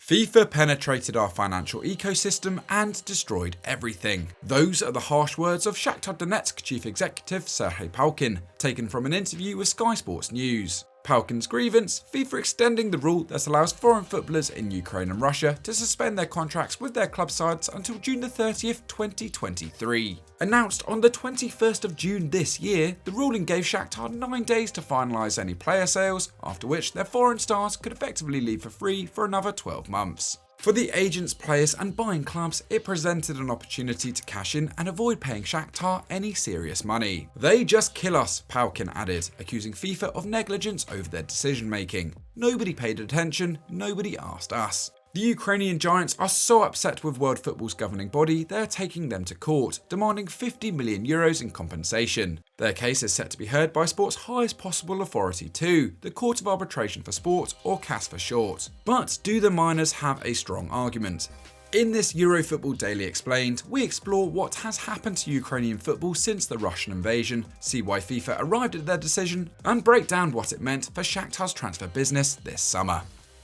FIFA penetrated our financial ecosystem and destroyed everything. Those are the harsh words of Shakhtar Donetsk chief executive Serhei Palkin, taken from an interview with Sky Sports News. Palkin's grievance: FIFA extending the rule that allows foreign footballers in Ukraine and Russia to suspend their contracts with their club sides until June 30th, 2023. Announced on the 21st of June this year, the ruling gave Shakhtar 9 days to finalise any player sales, after which their foreign stars could effectively leave for free for another 12 months. For the agents, players and buying clubs, it presented an opportunity to cash in and avoid paying Shakhtar any serious money. They just kill us, Palkin added, accusing FIFA of negligence over their decision making. Nobody paid attention, nobody asked us. The Ukrainian giants are so upset with world football's governing body, they are taking them to court, demanding €50 million in compensation. Their case is set to be heard by sport's highest possible authority too, the Court of Arbitration for Sport, or CAS for short. But do the miners have a strong argument? In this Eurofootball Daily Explained, we explore what has happened to Ukrainian football since the Russian invasion, see why FIFA arrived at their decision, and break down what it meant for Shakhtar's transfer business this summer.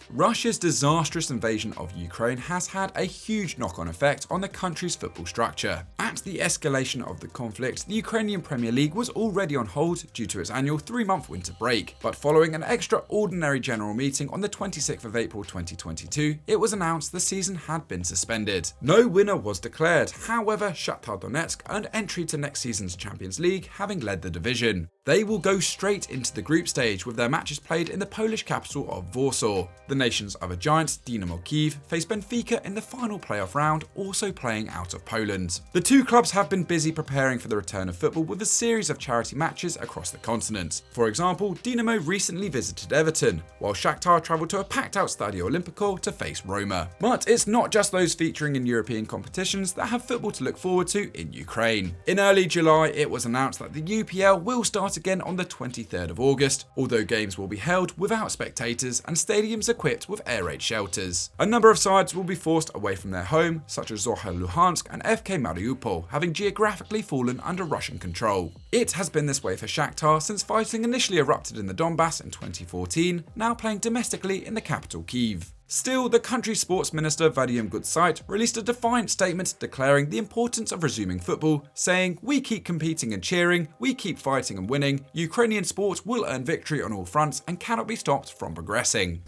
Russia's disastrous invasion of Ukraine has had a huge knock-on effect on the country's football structure. At the escalation of the conflict, the Ukrainian Premier League was already on hold due to its annual 3-month winter break, but following an extraordinary general meeting on the 26th of April 2022, it was announced the season had been suspended. No winner was declared, however, Shakhtar Donetsk earned entry to next season's Champions League, having led the division. They will go straight into the group stage with their matches played in the Polish capital of Warsaw. The nation's other giants, Dynamo Kyiv, face Benfica in the final playoff round, also playing out of Poland. The two clubs have been busy preparing for the return of football with a series of charity matches across the continent. For example, Dynamo recently visited Everton, while Shakhtar travelled to a packed-out Stadio Olimpico to face Roma. But it's not just those featuring in European competitions that have football to look forward to in Ukraine. In early July, it was announced that the UPL will start again on the 23rd of August, although games will be held without spectators and stadiums equipped with air raid shelters. A number of sides will be forced away from their home, such as Zorya Luhansk and FK Mariupol, having geographically fallen under Russian control. It has been this way for Shakhtar since fighting initially erupted in the Donbass in 2014, now playing domestically in the capital Kyiv. Still, the country's sports minister Vadim Gutsait released a defiant statement declaring the importance of resuming football, saying, "We keep competing and cheering, we keep fighting and winning, Ukrainian sport will earn victory on all fronts and cannot be stopped from progressing."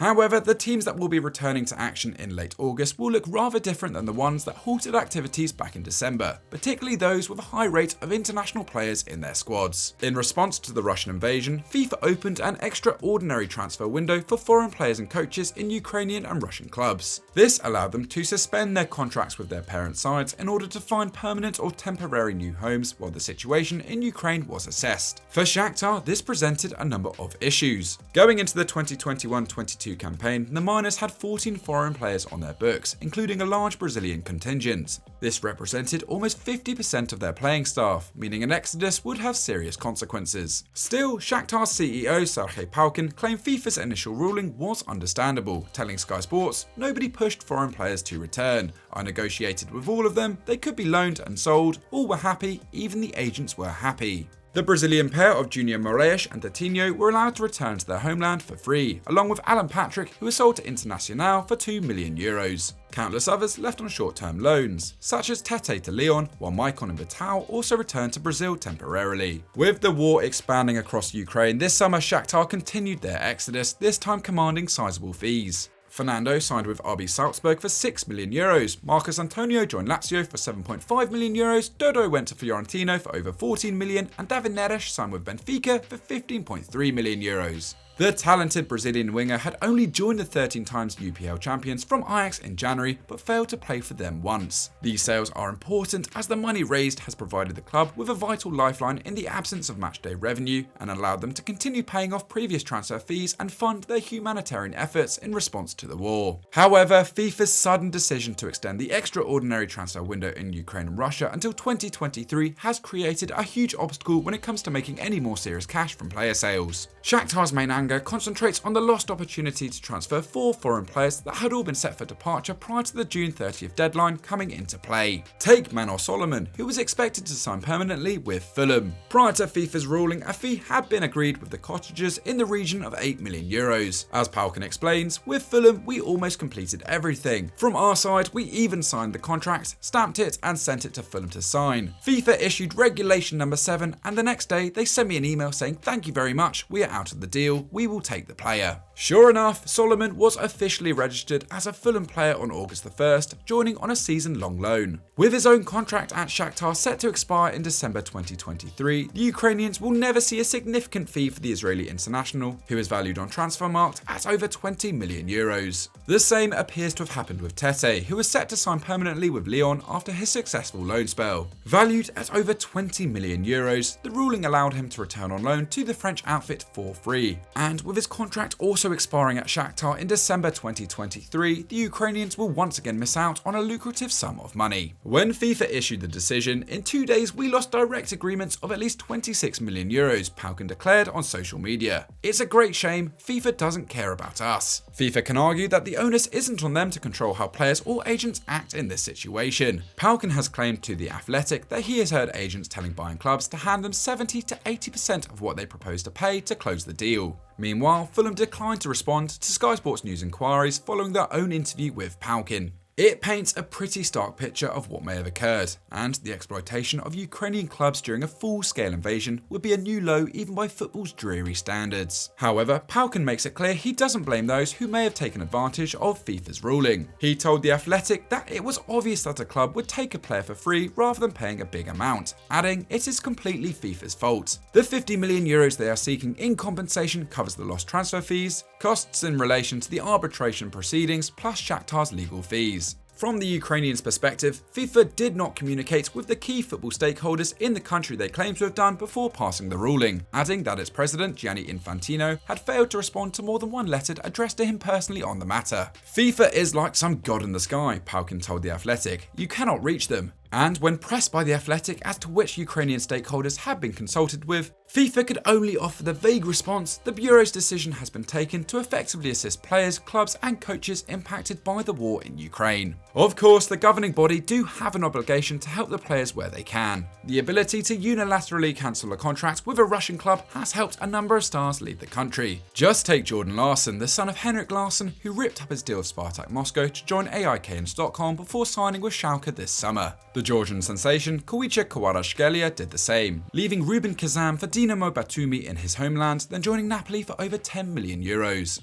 However, the teams that will be returning to action in late August will look rather different than the ones that halted activities back in December, particularly those with a high rate of international players in their squads. In response to the Russian invasion, FIFA opened an extraordinary transfer window for foreign players and coaches in Ukrainian and Russian clubs. This allowed them to suspend their contracts with their parent sides in order to find permanent or temporary new homes while the situation in Ukraine was assessed. For Shakhtar, this presented a number of issues. Going into the 2021-22 campaign, the Miners had 14 foreign players on their books, including a large Brazilian contingent. This represented almost 50% of their playing staff, meaning an exodus would have serious consequences. Still, Shakhtar's CEO Serhei Palkin claimed FIFA's initial ruling was understandable, telling Sky Sports, "Nobody pushed foreign players to return. I negotiated with all of them, they could be loaned and sold, all were happy, even the agents were happy." The Brazilian pair of Junior Moraes and Coutinho were allowed to return to their homeland for free, along with Alan Patrick, who was sold to Internacional for €2 million. Countless others left on short-term loans, such as Tete to Lyon, while Maicon and Vital also returned to Brazil temporarily. With the war expanding across Ukraine this summer, Shakhtar continued their exodus, this time commanding sizable fees. Fernando signed with RB Salzburg for €6 million, Marcos Antonio joined Lazio for €7.5 million, Dodo went to Fiorentina for over €14 million, and David Neres signed with Benfica for €15.3 million. The talented Brazilian winger had only joined the 13 times UPL champions from Ajax in January, but failed to play for them once. These sales are important as the money raised has provided the club with a vital lifeline in the absence of matchday revenue and allowed them to continue paying off previous transfer fees and fund their humanitarian efforts in response to the war. However, FIFA's sudden decision to extend the extraordinary transfer window in Ukraine and Russia until 2023 has created a huge obstacle when it comes to making any more serious cash from player sales. Shakhtar's main angle manga concentrates on the lost opportunity to transfer 4 foreign players that had all been set for departure prior to the June 30th deadline coming into play. Take Manor Solomon, who was expected to sign permanently with Fulham. Prior to FIFA's ruling, a fee had been agreed with the Cottagers in the region of €8 million. As Palkin explains, with Fulham we almost completed everything. From our side, we even signed the contract, stamped it and sent it to Fulham to sign. FIFA issued regulation number 7 and the next day they sent me an email saying thank you very much, we are out of the deal, we will take the player. Sure enough, Solomon was officially registered as a Fulham player on August the 1st, joining on a season-long loan. With his own contract at Shakhtar set to expire in December 2023, the Ukrainians will never see a significant fee for the Israeli international, who is valued on Transfermarkt at over €20 million. The same appears to have happened with Tete, who was set to sign permanently with Lyon after his successful loan spell. Valued at over €20 million, the ruling allowed him to return on loan to the French outfit for free. And with his contract also expiring at Shakhtar in December 2023, the Ukrainians will once again miss out on a lucrative sum of money. When FIFA issued the decision, in 2 days we lost direct agreements of at least €26 million, Palkin declared on social media. It's a great shame, FIFA doesn't care about us. FIFA can argue that the onus isn't on them to control how players or agents act in this situation. Palkin has claimed to The Athletic that he has heard agents telling buying clubs to hand them 70 to 80% of what they propose to pay to close the deal. Meanwhile, Fulham declined to respond to Sky Sports News inquiries following their own interview with Palkin. It paints a pretty stark picture of what may have occurred, and the exploitation of Ukrainian clubs during a full-scale invasion would be a new low even by football's dreary standards. However, Palkin makes it clear he doesn't blame those who may have taken advantage of FIFA's ruling. He told The Athletic that it was obvious that a club would take a player for free rather than paying a big amount, adding it is completely FIFA's fault. The €50 million they are seeking in compensation covers the lost transfer fees, costs in relation to the arbitration proceedings plus Shakhtar's legal fees. From the Ukrainians' perspective, FIFA did not communicate with the key football stakeholders in the country they claim to have done before passing the ruling, adding that its president, Gianni Infantino, had failed to respond to more than one letter addressed to him personally on the matter. FIFA is like some god in the sky, Palkin told The Athletic. You cannot reach them. And when pressed by The Athletic as to which Ukrainian stakeholders had been consulted with, FIFA could only offer the vague response, the Bureau's decision has been taken to effectively assist players, clubs and coaches impacted by the war in Ukraine. Of course, the governing body do have an obligation to help the players where they can. The ability to unilaterally cancel a contract with a Russian club has helped a number of stars leave the country. Just take Jordan Larsson, the son of Henrik Larsson, who ripped up his deal with Spartak Moscow to join AIK in Stockholm before signing with Schalke this summer. The Georgian sensation Kowicha Kwarashkelia did the same, leaving Ruben Kazan for Dinamo Batumi in his homeland, then joining Napoli for over €10 million.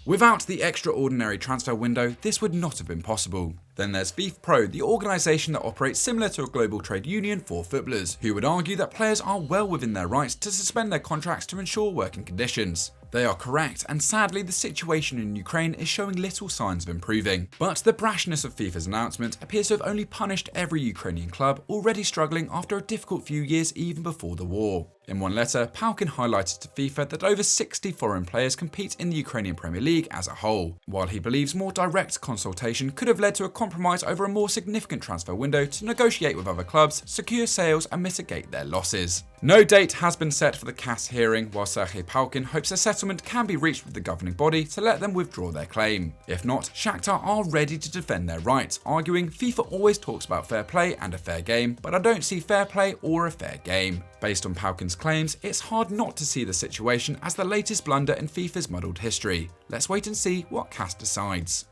Without the extraordinary transfer window, this would not have been possible. Then there's FIFPro, the organisation that operates similar to a global trade union for footballers, who would argue that players are well within their rights to suspend their contracts to ensure working conditions. They are correct, and sadly the situation in Ukraine is showing little signs of improving. But the brashness of FIFA's announcement appears to have only punished every Ukrainian club already struggling after a difficult few years even before the war. In one letter, Palkin highlighted to FIFA that over 60 foreign players compete in the Ukrainian Premier League as a whole, while he believes more direct consultation could have led to a compromise over a more significant transfer window to negotiate with other clubs, secure sales and mitigate their losses. No date has been set for the CAS hearing, while Serhei Palkin hopes a settlement can be reached with the governing body to let them withdraw their claim. If not, Shakhtar are ready to defend their rights, arguing FIFA always talks about fair play and a fair game, but I don't see fair play or a fair game. Based on Palkin's claims, it's hard not to see the situation as the latest blunder in FIFA's muddled history. Let's wait and see what CAS decides.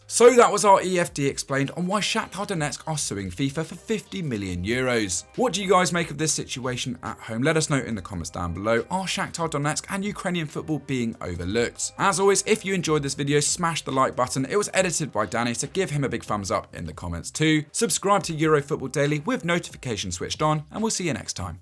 So that was our EFD explained on why Shakhtar Donetsk are suing FIFA for €50 million. What do you guys make of this situation at home? Let us know in the comments down below. Are Shakhtar Donetsk and Ukrainian football being overlooked? As always, if you enjoyed this video, smash the like button. It was edited by Danny, so give him a big thumbs up in the comments too. Subscribe to Euro Football Daily with notifications switched on, and we'll see you next time.